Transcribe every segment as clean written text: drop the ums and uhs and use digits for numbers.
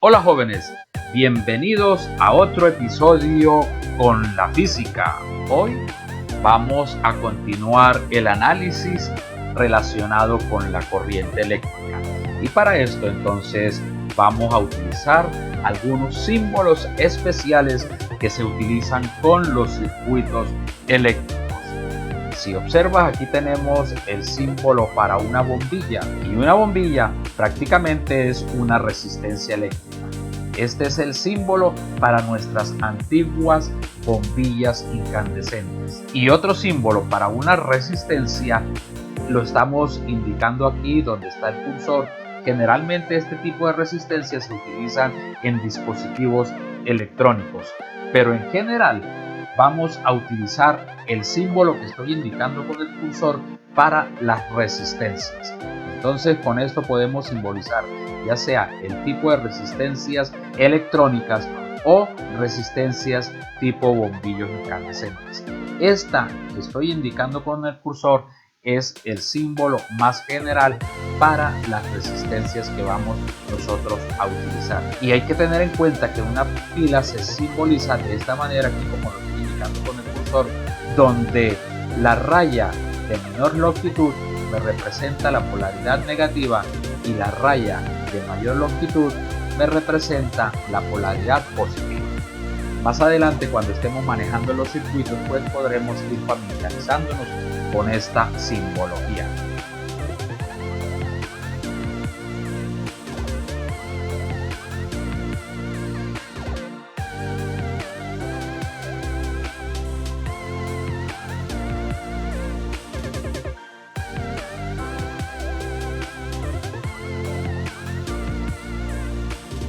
Hola jóvenes, bienvenidos a otro episodio con la física. Hoy vamos a continuar el análisis relacionado con la corriente eléctrica. Y para esto entonces vamos a utilizar algunos símbolos especiales que se utilizan con los circuitos eléctricos. Si observas, aquí tenemos el símbolo para una bombilla, y una bombilla prácticamente es una resistencia eléctrica. Este es el símbolo para nuestras antiguas bombillas incandescentes. Y otro símbolo para una resistencia lo estamos indicando aquí donde está el cursor. Generalmente este tipo de resistencias se utilizan en dispositivos electrónicos, pero en general vamos a utilizar el símbolo que estoy indicando con el cursor para las resistencias. Entonces con esto podemos simbolizar ya sea el tipo de resistencias electrónicas o resistencias tipo bombillos incandescentes. Esta que estoy indicando con el cursor es el símbolo más general para las resistencias que vamos nosotros a utilizar. Y hay que tener en cuenta que una pila se simboliza de esta manera, aquí como lo estoy indicando con el cursor, donde la raya de menor longitud me representa la polaridad negativa y la raya de mayor longitud me representa la polaridad positiva. Más adelante, cuando estemos manejando los circuitos, pues podremos ir familiarizándonos con esta simbología.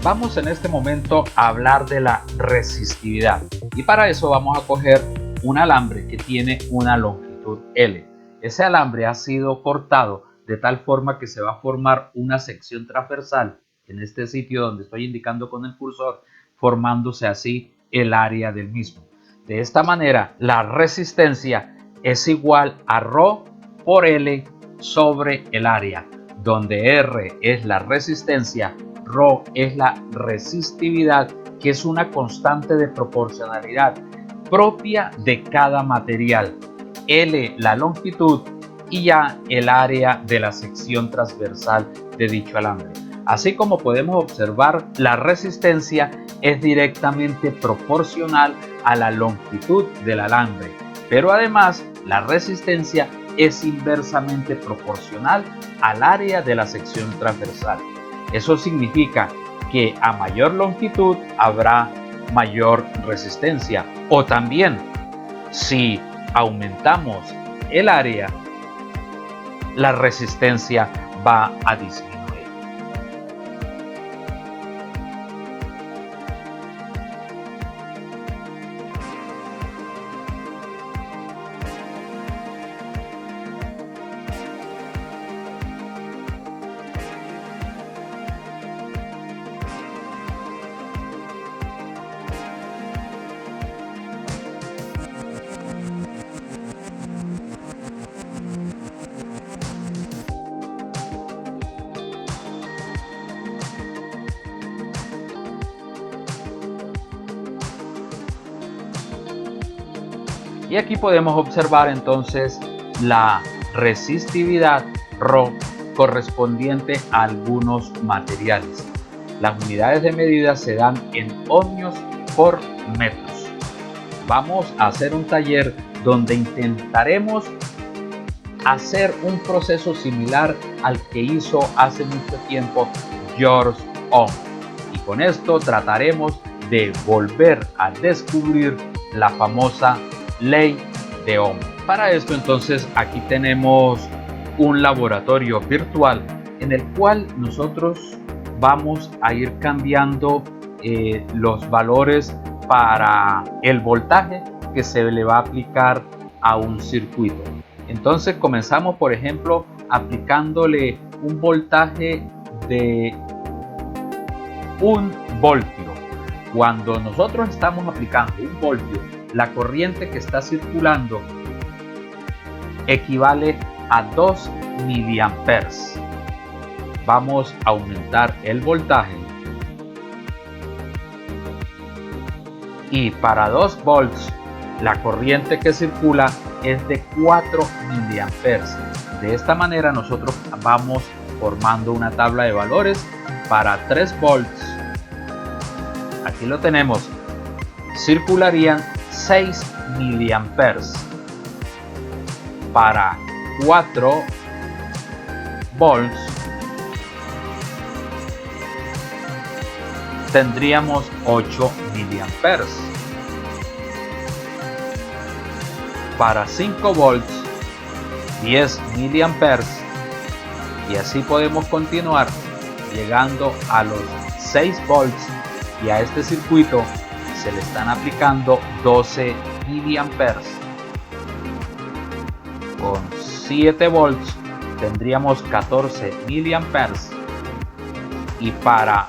Vamos en este momento a hablar de la resistividad, y para eso vamos a coger un alambre que tiene una longitud L. Ese alambre ha sido cortado de tal forma que se va a formar una sección transversal en este sitio donde estoy indicando con el cursor, formándose así el área del mismo. De esta manera la resistencia es igual a ρ por L sobre el área, donde R es la resistencia, ρ es la resistividad, que es una constante de proporcionalidad propia de cada material, L la longitud y ya el área de la sección transversal de dicho alambre. Así como podemos observar, la resistencia es directamente proporcional a la longitud del alambre, pero además la resistencia es inversamente proporcional al área de la sección transversal. Eso significa que a mayor longitud habrá mayor resistencia, o también si aumentamos el área, la resistencia va a disminuir. Y aquí podemos observar entonces la resistividad ρ correspondiente a algunos materiales. Las unidades de medida se dan en ohmios por metros. Vamos a hacer un taller donde intentaremos hacer un proceso similar al que hizo hace mucho tiempo George Ohm. Y con esto trataremos de volver a descubrir la famosa ley de Ohm. Para esto entonces aquí tenemos un laboratorio virtual en el cual nosotros vamos a ir cambiando los valores para el voltaje que se le va a aplicar a un circuito. Entonces comenzamos, por ejemplo, aplicándole un voltaje de 1 voltio. Cuando nosotros estamos aplicando 1 voltio, la corriente que está circulando equivale a 2 miliamperes. Vamos a aumentar el voltaje Y para 2 volts, la corriente que circula es de 4 miliamperes. De esta manera nosotros vamos formando una tabla de valores. Para 3 volts, aquí lo tenemos, circularían 6 miliamperes. Para 4 volts tendríamos 8 miliamperes. Para 5 volts 10 miliamperes, y así podemos continuar llegando a los 6 volts, y a este circuito se le están aplicando 12 miliamperes. Con 7 volts tendríamos 14 miliamperes, y para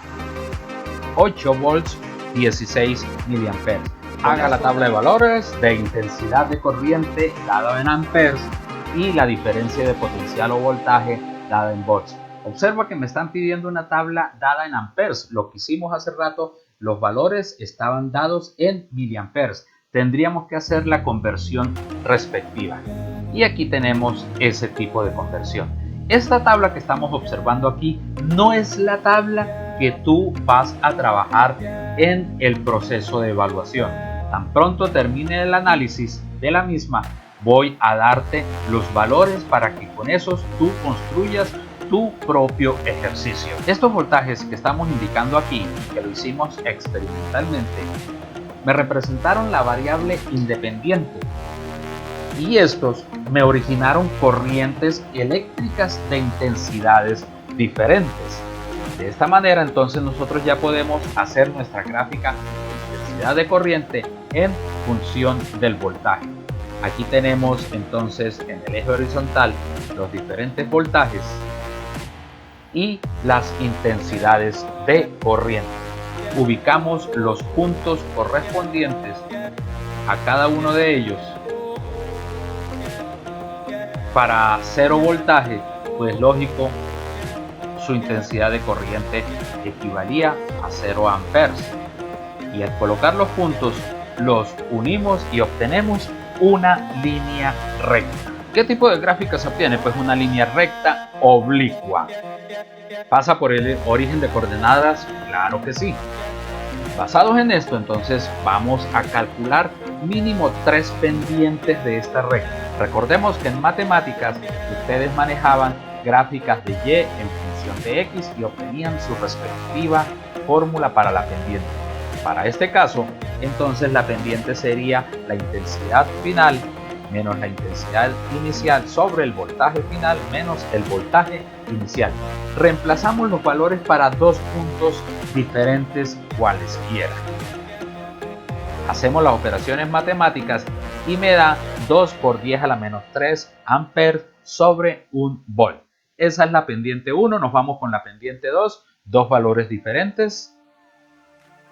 8 volts 16 miliamperes. Haga la tabla de valores de intensidad de corriente dada en amperes y la diferencia de potencial o voltaje dada en volts. Observa que me están pidiendo una tabla dada en amperes. Lo que hicimos hace rato, los valores estaban dados en miliamperes. Tendríamos que hacer la conversión respectiva. Y aquí tenemos ese tipo de conversión. Esta tabla que estamos observando aquí no es la tabla que tú vas a trabajar en el proceso de evaluación. Tan pronto termine el análisis de la misma, voy a darte los valores para que con esos tú construyas tu propio ejercicio. Estos voltajes que estamos indicando aquí, que lo hicimos experimentalmente, me representaron la variable independiente, y estos me originaron corrientes eléctricas de intensidades diferentes. De esta manera entonces nosotros ya podemos hacer nuestra gráfica de intensidad de corriente en función del voltaje. Aquí tenemos entonces en el eje horizontal los diferentes voltajes y las intensidades de corriente. Ubicamos los puntos correspondientes a cada uno de ellos. Para 0 voltaje, pues lógico, su intensidad de corriente equivalía a 0 amperes. Y al colocar los puntos, los unimos y obtenemos una línea recta. ¿Qué tipo de gráfica se obtiene? Pues una línea recta oblicua. ¿Pasa por el origen de coordenadas? Claro que sí. Basados en esto, entonces vamos a calcular mínimo 3 pendientes de esta recta. Recordemos que en matemáticas ustedes manejaban gráficas de y en función de x y obtenían su respectiva fórmula para la pendiente. Para este caso, entonces la pendiente sería la intensidad final menos la intensidad inicial sobre el voltaje final menos el voltaje inicial. Reemplazamos los valores para 2 puntos diferentes cualesquiera. Hacemos las operaciones matemáticas y me da 2 por 10 a la menos 3 amperes sobre 1 volt. Esa es la pendiente 1, nos vamos con la pendiente 2, 2 valores diferentes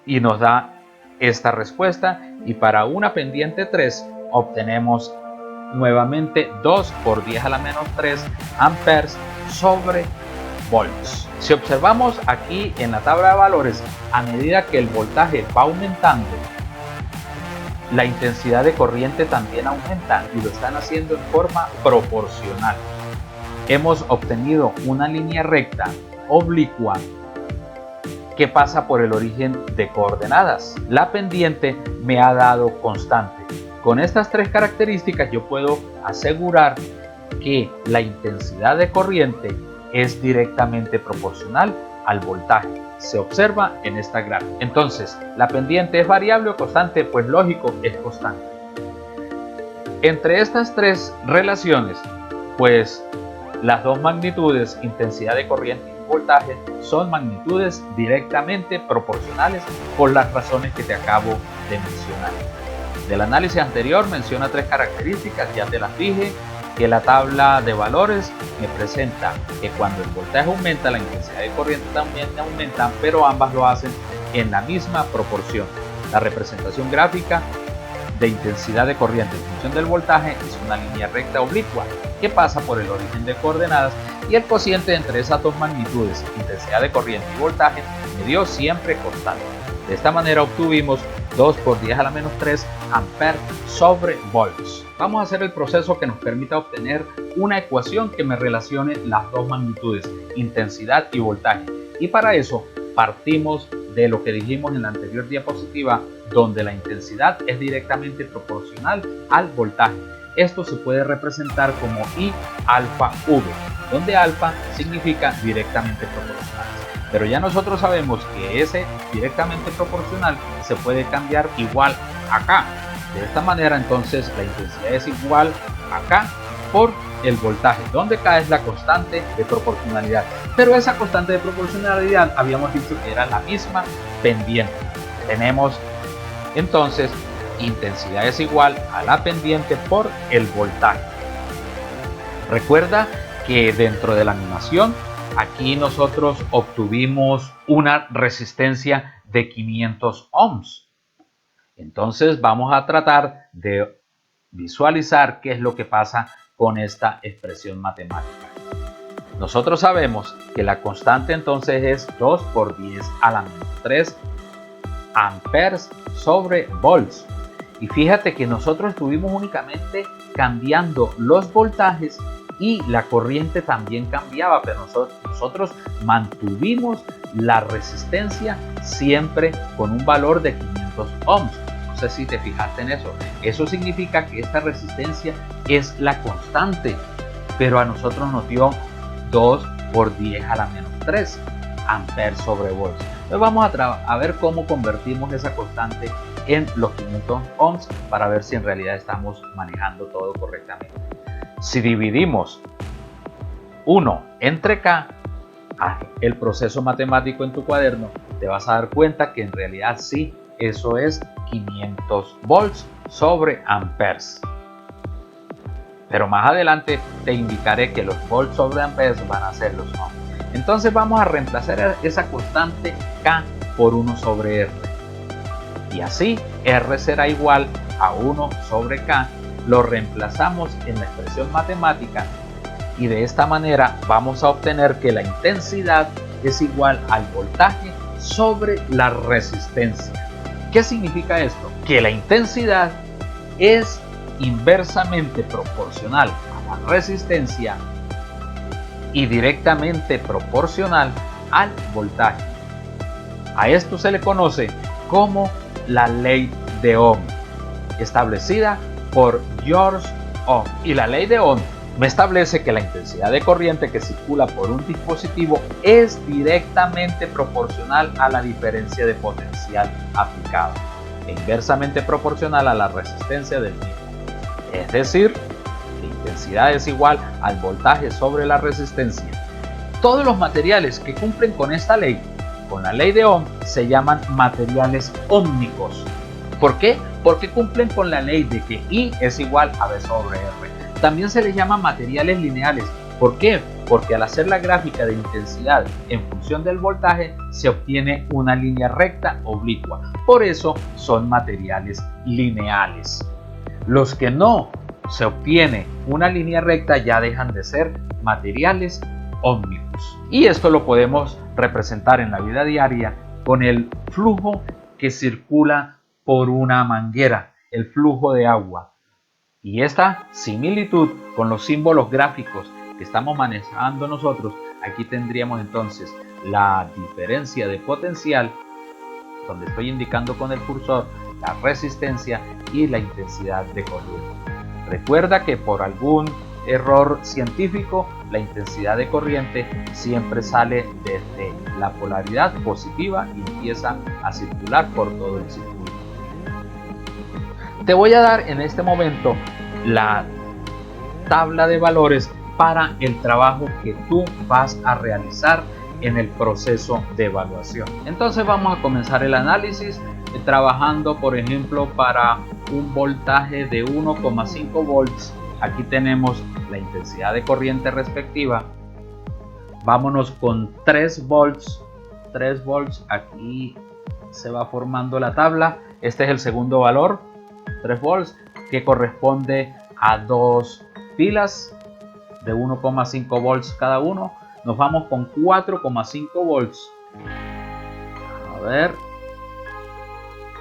y nos da esta respuesta. Y para una pendiente 3 obtenemos nuevamente 2 por 10 a la menos 3 amperes sobre volts. Si observamos aquí en la tabla de valores, a medida que el voltaje va aumentando, la intensidad de corriente también aumenta, y lo están haciendo en forma proporcional. Hemos obtenido una línea recta oblicua que pasa por el origen de coordenadas. La pendiente me ha dado constante. Con estas 3 características yo puedo asegurar que la intensidad de corriente es directamente proporcional al voltaje. Se observa en esta gráfica. Entonces, ¿la pendiente es variable o constante? Pues lógico, es constante. Entre estas 3 relaciones, pues las 2 magnitudes, intensidad de corriente y voltaje, son magnitudes directamente proporcionales por las razones que te acabo de mencionar. Del análisis anterior menciona 3 características, ya te las dije, que la tabla de valores me presenta que cuando el voltaje aumenta, la intensidad de corriente también aumenta, pero ambas lo hacen en la misma proporción. La representación gráfica de intensidad de corriente en función del voltaje es una línea recta oblicua que pasa por el origen de coordenadas, y el cociente entre esas 2 magnitudes, intensidad de corriente y voltaje, me dio siempre constante. De esta manera obtuvimos 2 por 10 a la menos 3 amperes sobre volts. Vamos a hacer el proceso que nos permita obtener una ecuación que me relacione las dos magnitudes, intensidad y voltaje. Y para eso partimos de lo que dijimos en la anterior diapositiva, donde la intensidad es directamente proporcional al voltaje. Esto se puede representar como I alfa V, donde alfa significa directamente proporcional. Pero ya nosotros sabemos que ese directamente proporcional se puede cambiar igual acá. De esta manera entonces la intensidad es igual acá por el voltaje, donde K es la constante de proporcionalidad. Pero esa constante de proporcionalidad habíamos dicho que era la misma pendiente. Tenemos entonces intensidad es igual a la pendiente por el voltaje. Recuerda que dentro de la animación aquí nosotros obtuvimos una resistencia de 500 ohms. Entonces vamos a tratar de visualizar qué es lo que pasa con esta expresión matemática. Nosotros sabemos que la constante entonces es 2 por 10 a la menos 3 amperes sobre volts. Y fíjate que nosotros estuvimos únicamente cambiando los voltajes y la corriente también cambiaba, pero nosotros mantuvimos la resistencia siempre con un valor de 500 ohms. No sé si te fijaste en eso. Eso significa que esta resistencia es la constante, pero a nosotros nos dio 2 por 10 a la menos 3 amperes sobre volts. Entonces vamos a ver cómo convertimos esa constante en los 500 ohms para ver si en realidad estamos manejando todo correctamente. Si dividimos 1 entre K, el proceso matemático en tu cuaderno, te vas a dar cuenta que en realidad sí, eso es 500 volts sobre amperes. Pero más adelante te indicaré que los volts sobre amperes van a ser los ohms. Entonces vamos a reemplazar esa constante K por 1 sobre R. Y así R será igual a 1 sobre K. Lo reemplazamos en la expresión matemática y de esta manera vamos a obtener que la intensidad es igual al voltaje sobre la resistencia. ¿Qué significa esto? Que la intensidad es inversamente proporcional a la resistencia y directamente proporcional al voltaje. A esto se le conoce como la ley de Ohm, establecida por George Ohm. Y la ley de Ohm me establece que la intensidad de corriente que circula por un dispositivo es directamente proporcional a la diferencia de potencial aplicado e inversamente proporcional a la resistencia del mismo. Es decir, la intensidad es igual al voltaje sobre la resistencia. Todos los materiales que cumplen con esta ley, con la ley de Ohm, se llaman materiales ómnicos. ¿Por qué? Porque cumplen con la ley de que I es igual a V sobre R. También se les llama materiales lineales. ¿Por qué? Porque al hacer la gráfica de intensidad en función del voltaje se obtiene una línea recta oblicua. Por eso son materiales lineales. Los que no se obtiene una línea recta ya dejan de ser materiales ómnicos. Y esto lo podemos representar en la vida diaria con el flujo que circula por una manguera, el flujo de agua. Y esta similitud con los símbolos gráficos que estamos manejando nosotros, aquí tendríamos entonces la diferencia de potencial, donde estoy indicando con el cursor la resistencia y la intensidad de corriente. Recuerda que por algún error científico, la intensidad de corriente siempre sale desde la polaridad positiva y empieza a circular por todo el circuito. Te voy a dar en este momento la tabla de valores para el trabajo que tú vas a realizar en el proceso de evaluación. Entonces vamos a comenzar el análisis trabajando, por ejemplo, para un voltaje de 1,5 volts. Aquí tenemos la intensidad de corriente respectiva. Vámonos con 3 volts. 3 volts, aquí se va formando la tabla. Este es el segundo valor, 3 volts, que corresponde a dos pilas de 1,5 volts cada uno. Nos vamos con 4,5 volts. A ver,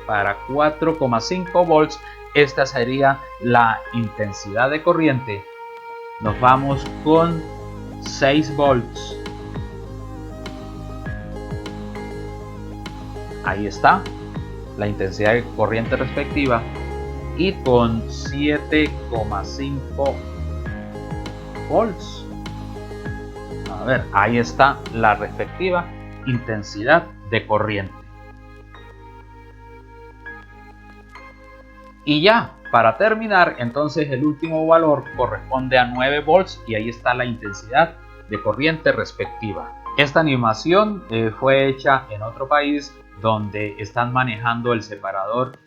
para 4,5 volts, esta sería la intensidad de corriente. Nos vamos con 6 volts. Ahí está la intensidad de corriente respectiva, y con 7,5 volts. A ver, ahí está la respectiva intensidad de corriente. Y ya, para terminar, entonces el último valor corresponde a 9 volts y ahí está la intensidad de corriente respectiva. Esta animación fue hecha en otro país donde están manejando el separador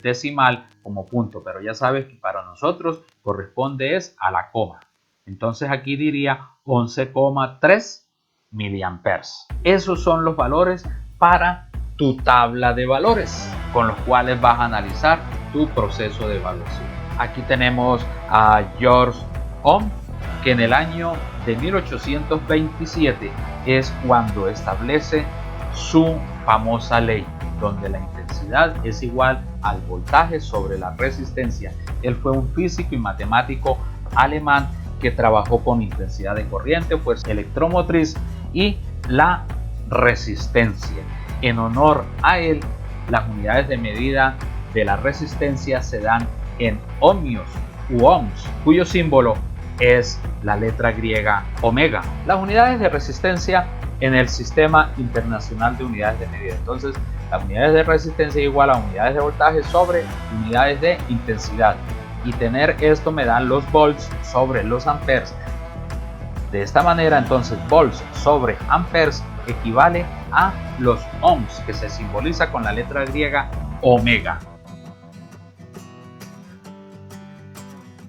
decimal como punto, pero ya sabes que para nosotros corresponde es a la coma. Entonces aquí diría 11,3 miliamperes. Esos son los valores para tu tabla de valores con los cuales vas a analizar tu proceso de evaluación. Aquí tenemos a George Ohm, que en el año de 1827 es cuando establece su famosa ley, donde la intensidad es igual al voltaje sobre la resistencia. Él fue un físico y matemático alemán que trabajó con intensidad de corriente, pues electromotriz y la resistencia. En honor a él, las unidades de medida de la resistencia se dan en ohmios u ohms, cuyo símbolo es la letra griega omega. Las unidades de resistencia en el Sistema Internacional de Unidades de Medida. Entonces, las unidades de resistencia es igual a unidades de voltaje sobre unidades de intensidad. Y tener esto me da los volts sobre los amperes. De esta manera, entonces, volts sobre amperes equivale a los ohms, que se simboliza con la letra griega omega.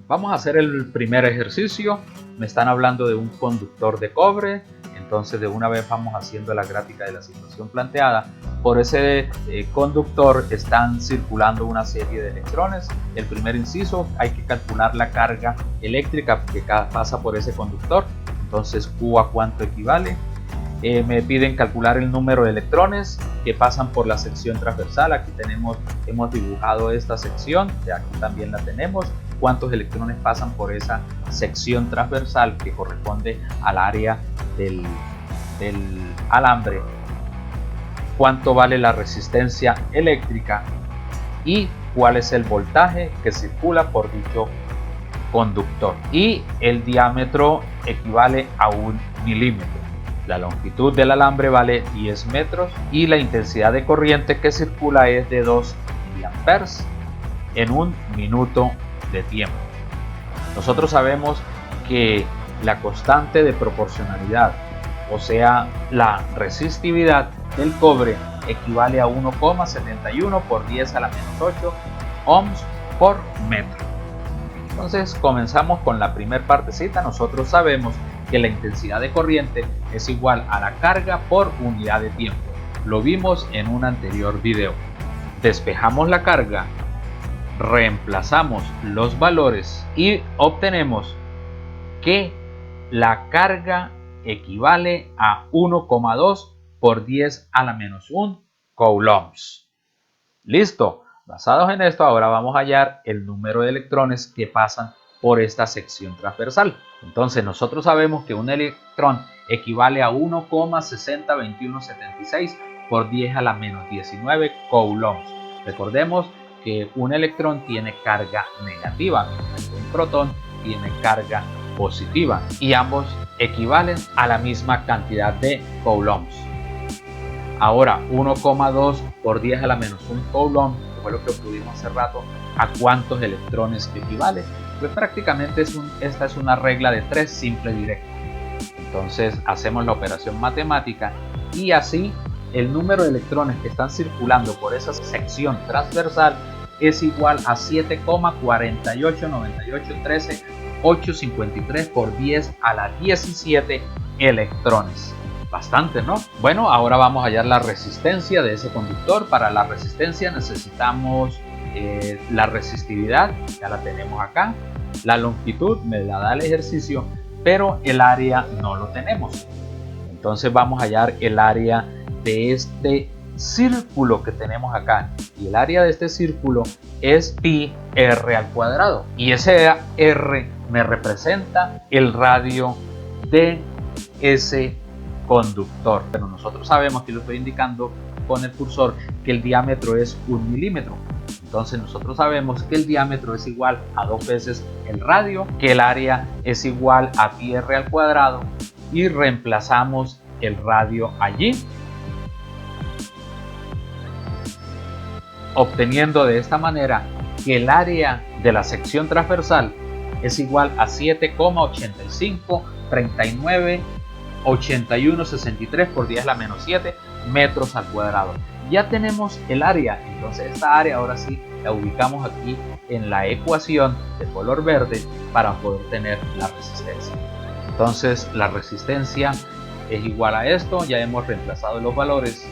Vamos a hacer el primer ejercicio. Me están hablando de un conductor de cobre. Entonces de una vez vamos haciendo la gráfica de la situación planteada. Por ese conductor están circulando una serie de electrones. El primer inciso, hay que calcular la carga eléctrica que pasa por ese conductor. Entonces Q a cuánto equivale. Me piden calcular el número de electrones que pasan por la sección transversal. Aquí hemos dibujado esta sección, de aquí también la tenemos. Cuántos electrones pasan por esa sección transversal que corresponde al área del alambre, cuánto vale la resistencia eléctrica y cuál es el voltaje que circula por dicho conductor, y el diámetro equivale a 1 milímetro. La longitud del alambre vale 10 metros y la intensidad de corriente que circula es de 2 miliamperes en 1 minuto de tiempo. Nosotros sabemos que la constante de proporcionalidad, o sea la resistividad del cobre, equivale a 1,71 por 10 a la menos 8 ohms por metro. Entonces comenzamos con la primera partecita. Nosotros sabemos que la intensidad de corriente es igual a la carga por unidad de tiempo. Lo vimos en un anterior video. Despejamos la carga, reemplazamos los valores y obtenemos que la carga equivale a 1,2 por 10 a la menos 1 coulombs. Listo. Basados en esto, ahora vamos a hallar el número de electrones que pasan por esta sección transversal. Entonces nosotros sabemos que un electrón equivale a 1,602176 por 10 a la menos 19 coulombs. Recordemos que un electrón tiene carga negativa, un protón tiene carga positiva y ambos equivalen a la misma cantidad de coulombs. Ahora 1,2 por 10 a la menos 1 coulomb, que fue lo que obtuvimos hace rato, ¿a cuántos electrones equivale? Pues prácticamente esta es una regla de 3 simple directa. Entonces hacemos la operación matemática y así el número de electrones que están circulando por esa sección transversal es igual a 7,489813,853 por 10 a la 17 electrones. Bastante, ¿no? Bueno, ahora vamos a hallar la resistencia de ese conductor. Para la resistencia necesitamos la resistividad, ya la tenemos acá. La longitud me la da el ejercicio, pero el área no lo tenemos. Entonces vamos a hallar el área de este círculo que tenemos acá, y el área de este círculo es pi r al cuadrado, y ese r me representa el radio de ese conductor. Pero nosotros sabemos, que lo estoy indicando con el cursor, que el diámetro es 1 milímetro. Entonces nosotros sabemos que el diámetro es igual a 2 veces el radio, que el área es igual a pi r al cuadrado, y reemplazamos el radio allí, obteniendo de esta manera que el área de la sección transversal es igual a 7,85 39 81 63 por 10 a la menos 7 metros al cuadrado. Ya tenemos el área, entonces esta área ahora sí la ubicamos aquí en la ecuación de color verde para poder tener la resistencia. Entonces la resistencia es igual a esto, ya hemos reemplazado los valores,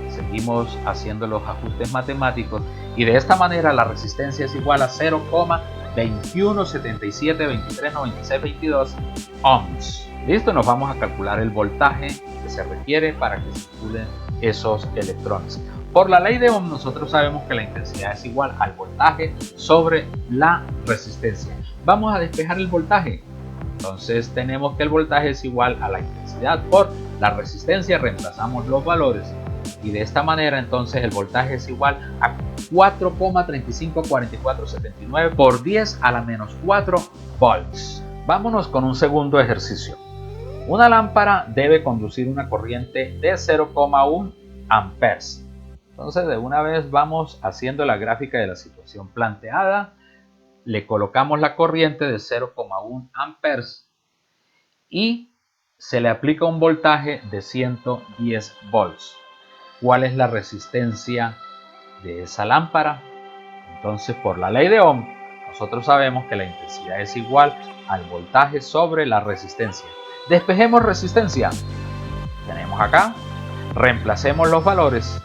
seguimos haciendo los ajustes matemáticos, y de esta manera la resistencia es igual a 0,2177239622 ohms. Listo, nos vamos a calcular el voltaje que se requiere para que circulen esos electrones. Por la ley de Ohm nosotros sabemos que la intensidad es igual al voltaje sobre la resistencia. Vamos a despejar el voltaje. Entonces tenemos que el voltaje es igual a la intensidad por la resistencia, reemplazamos los valores, y de esta manera entonces el voltaje es igual a 4,354479 por 10 a la menos 4 volts. Vámonos con un segundo ejercicio. Una lámpara debe conducir una corriente de 0,1 amperes. Entonces de una vez vamos haciendo la gráfica de la situación planteada. Le colocamos la corriente de 0,1 amperes y se le aplica un voltaje de 110 volts. ¿Cuál es la resistencia de esa lámpara? Entonces, por la ley de Ohm, nosotros sabemos que la intensidad es igual al voltaje sobre la resistencia. Despejemos resistencia. Tenemos acá, reemplacemos los valores,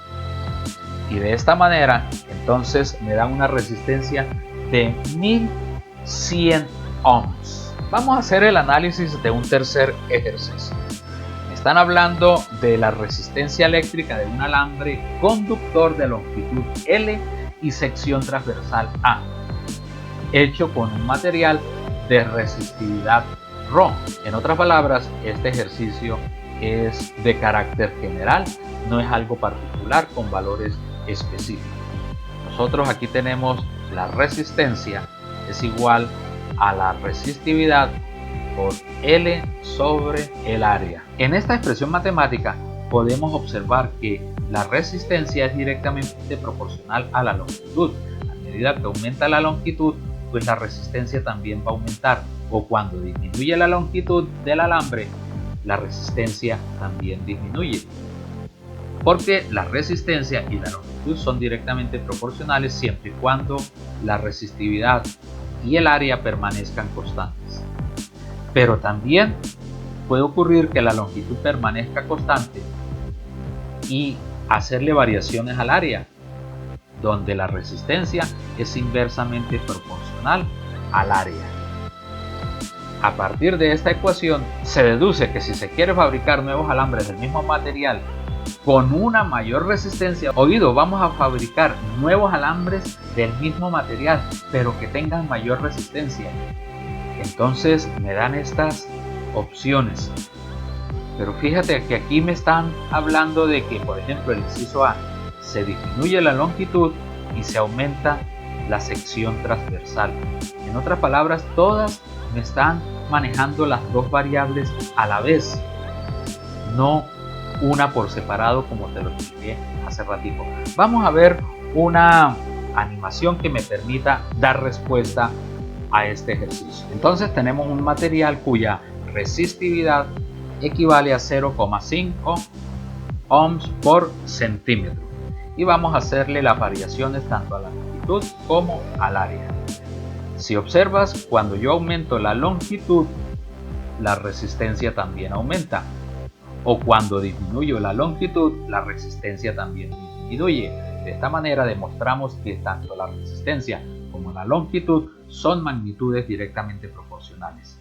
y de esta manera entonces me da una resistencia de 1100 ohms. Vamos a hacer el análisis de un tercer ejercicio. Están hablando de la resistencia eléctrica de un alambre conductor de longitud L y sección transversal A, hecho con un material de resistividad Rho. En otras palabras, este ejercicio es de carácter general, no es algo particular con valores específicos. Nosotros aquí tenemos la resistencia es igual a la resistividad por L sobre el área. En esta expresión matemática podemos observar que la resistencia es directamente proporcional a la longitud. A medida que aumenta la longitud, pues la resistencia también va a aumentar, o cuando disminuye la longitud del alambre, la resistencia también disminuye, porque la resistencia y la longitud son directamente proporcionales siempre y cuando la resistividad y el área permanezcan constantes. Pero también puede ocurrir que la longitud permanezca constante y hacerle variaciones al área, donde la resistencia es inversamente proporcional al área. A partir de esta ecuación se deduce que si se quiere fabricar nuevos alambres del mismo material con una mayor resistencia, vamos a fabricar nuevos alambres del mismo material pero que tengan mayor resistencia. Entonces me dan estas opciones, pero fíjate que aquí me están hablando de que, por ejemplo, el inciso A, se disminuye la longitud y se aumenta la sección transversal. En otras palabras, todas me están manejando las dos variables a la vez, no una por separado como te lo expliqué hace ratito. Vamos a ver una animación que me permita dar respuesta a este ejercicio. Entonces tenemos un material cuya resistividad equivale a 0,5 ohms por centímetro, y vamos a hacerle las variaciones tanto a la longitud como al área. Si observas, cuando yo aumento la longitud, la resistencia también aumenta, o cuando disminuyo la longitud, la resistencia también disminuye. De esta manera demostramos que tanto la resistencia como la longitud son magnitudes directamente proporcionales.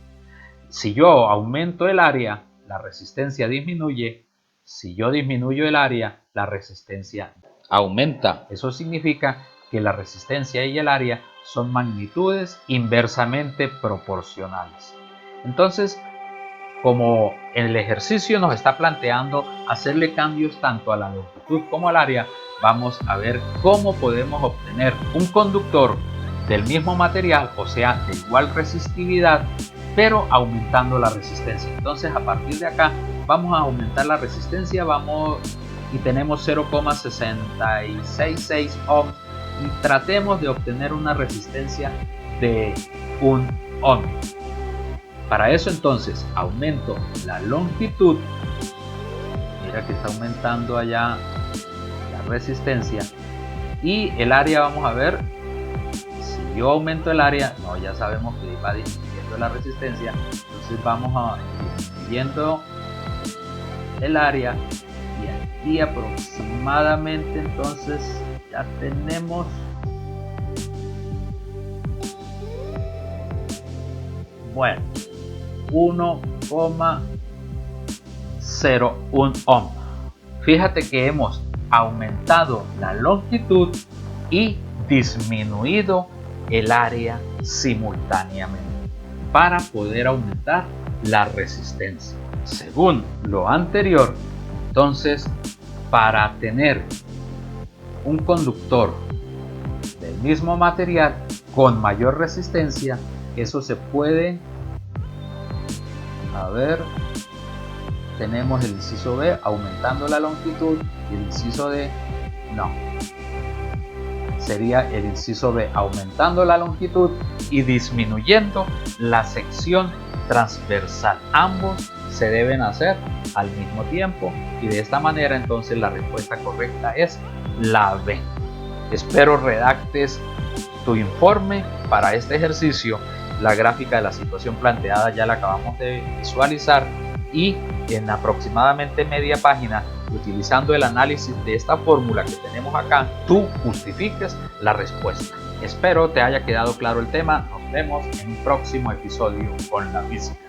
Si yo aumento el área, la resistencia disminuye. Si yo disminuyo el área, la resistencia aumenta. Eso significa que la resistencia y el área son magnitudes inversamente proporcionales. Entonces, como el ejercicio nos está planteando hacerle cambios tanto a la longitud como al área, vamos a ver cómo podemos obtener un conductor del mismo material, o sea, de igual resistividad, pero aumentando la resistencia. Entonces, a partir de acá vamos a aumentar la resistencia, y tenemos 0,666 ohms y tratemos de obtener una resistencia de 1 ohm. Para eso entonces aumento la longitud. Mira que está aumentando allá la resistencia, y el área, vamos a ver, si yo aumento el área, no, ya sabemos que va disminuyendo la resistencia, entonces vamos a disminuyendo el área, y aquí aproximadamente entonces ya tenemos bueno 1,01 ohm. Fíjate que hemos aumentado la longitud y disminuido el área simultáneamente para poder aumentar la resistencia. Según lo anterior, entonces, para tener un conductor del mismo material con mayor resistencia, eso se puede, a ver, tenemos el inciso B aumentando la longitud, y el inciso D no, sería el inciso B aumentando la longitud y disminuyendo la sección transversal. Ambos se deben hacer al mismo tiempo, y de esta manera entonces la respuesta correcta es la B. Espero redactes tu informe para este ejercicio. La gráfica de la situación planteada ya la acabamos de visualizar, y en aproximadamente media página, utilizando el análisis de esta fórmula que tenemos acá, tú justifiques la respuesta. Espero te haya quedado claro el tema. Nos vemos en un próximo episodio con la física.